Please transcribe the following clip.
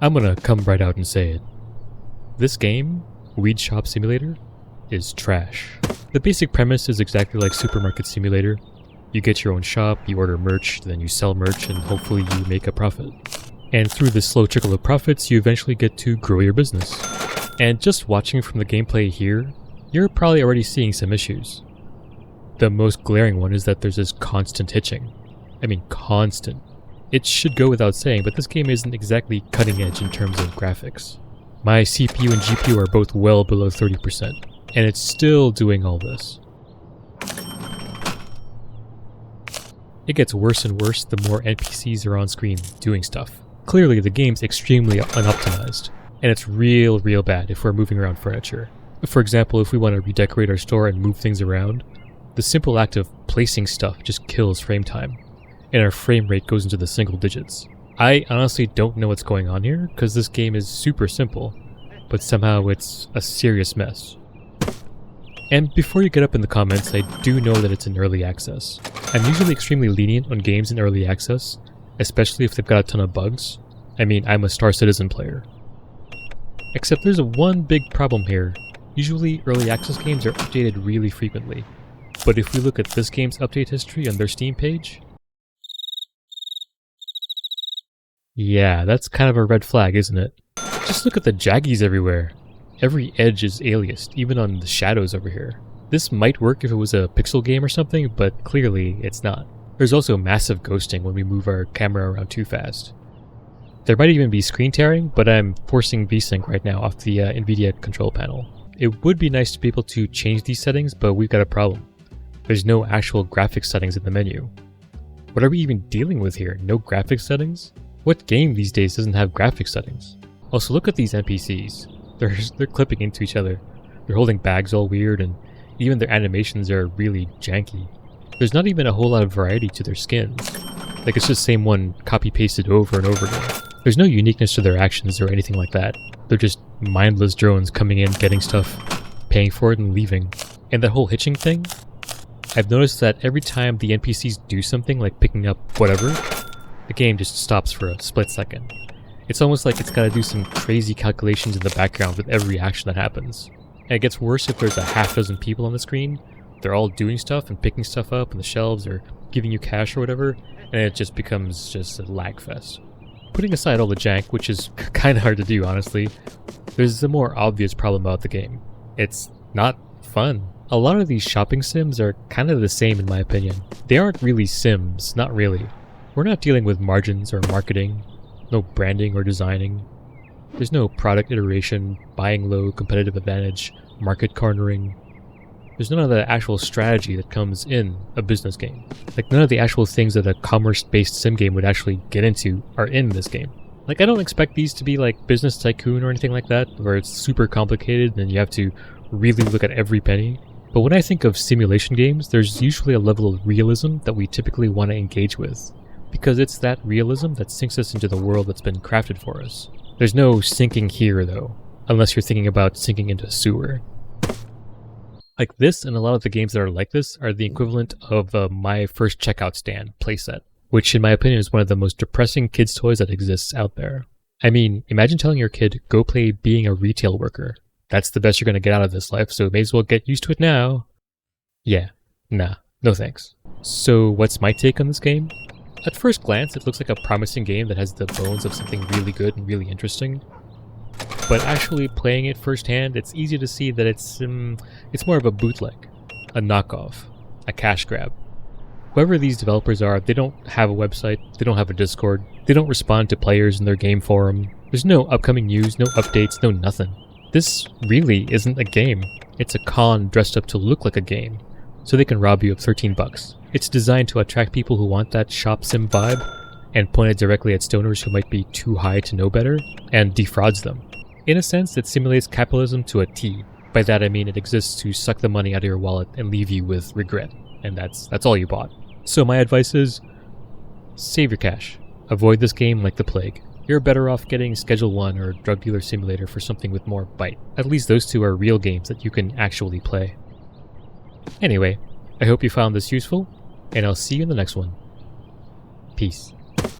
I'm gonna come right out and say it. This game, Weed Shop Simulator, is trash. The basic premise is exactly like Supermarket Simulator. You get your own shop, you order merch, then you sell merch, and hopefully you make a profit. And through this slow trickle of profits, you eventually get to grow your business. And just watching from the gameplay here, you're probably already seeing some issues. The most glaring one is that there's this constant hitching. I mean, constant. It should go without saying, but this game isn't exactly cutting edge in terms of graphics. My CPU and GPU are both well below 30%, and it's still doing all this. It gets worse and worse the more NPCs are on screen doing stuff. Clearly the game's extremely unoptimized, and it's real bad if we're moving around furniture. For example, if we want to redecorate our store and move things around, the simple act of placing stuff just kills frame time, and our frame rate goes into the single digits. I honestly don't know what's going on here, because this game is super simple, but somehow it's a serious mess. And before you get up in the comments, I do know that it's in early access. I'm usually extremely lenient on games in early access, especially if they've got a ton of bugs. I mean, I'm a Star Citizen player. Except there's one big problem here. Usually early access games are updated really frequently. But if we look at this game's update history on their Steam page, yeah, that's kind of a red flag, isn't it? Just look at the jaggies everywhere. Every edge is aliased, even on the shadows over here. This might work if it was a pixel game or something, but clearly it's not. There's also massive ghosting when we move our camera around too fast. There might even be screen tearing, but I'm forcing VSync right now off the NVIDIA control panel. It would be nice to be able to change these settings, but we've got a problem. There's no actual graphics settings in the menu. What are we even dealing with here? No graphics settings? What game these days doesn't have graphics settings? Also, look at these NPCs. They're clipping into each other. They're holding bags all weird, and even their animations are really janky. There's not even a whole lot of variety to their skins. Like, it's just the same one copy-pasted over and over again. There's no uniqueness to their actions or anything like that. They're just mindless drones coming in, getting stuff, paying for it, and leaving. And that whole hitching thing? I've noticed that every time the NPCs do something like picking up whatever, the game just stops for a split second. It's almost like it's gotta do some crazy calculations in the background with every action that happens. And it gets worse if there's a half dozen people on the screen. They're all doing stuff and picking stuff up on the shelves or giving you cash or whatever, and it just becomes just a lag fest. Putting aside all the jank, which is kinda hard to do honestly, there's a more obvious problem about the game. It's not fun. A lot of these shopping sims are kind of the same in my opinion. They aren't really sims, not really. We're not dealing with margins or marketing. No branding or designing. There's no product iteration, buying low, competitive advantage, market cornering. There's none of the actual strategy that comes in a business game. Like, none of the actual things that a commerce-based sim game would actually get into are in this game. Like, I don't expect these to be like Business Tycoon or anything like that, where it's super complicated and you have to really look at every penny. But when I think of simulation games, there's usually a level of realism that we typically want to engage with, because it's that realism that sinks us into the world that's been crafted for us. There's no sinking here though, unless you're thinking about sinking into a sewer. Like this and a lot of the games that are like this are the equivalent of My First Checkout Stand playset, which in my opinion is one of the most depressing kids' toys that exists out there. I mean, imagine telling your kid, go play being a retail worker. That's the best you're going to get out of this life, so may as well get used to it now. Yeah, nah, no thanks. So what's my take on this game? At first glance, it looks like a promising game that has the bones of something really good and really interesting. But actually playing it firsthand, it's easy to see that it's more of a bootleg, a knockoff, a cash grab. Whoever these developers are, they don't have a website, they don't have a Discord, they don't respond to players in their game forum. There's no upcoming news, no updates, no nothing. This really isn't a game. It's a con dressed up to look like a game, so they can rob you of $13. It's designed to attract people who want that shop sim vibe, and point it directly at stoners who might be too high to know better, and defrauds them. In a sense, it simulates capitalism to a T. By that I mean it exists to suck the money out of your wallet and leave you with regret, and that's all you bought. So my advice is, save your cash. Avoid this game like the plague. You're better off getting Schedule 1 or Drug Dealer Simulator for something with more bite. At least those two are real games that you can actually play. Anyway, I hope you found this useful, and I'll see you in the next one. Peace.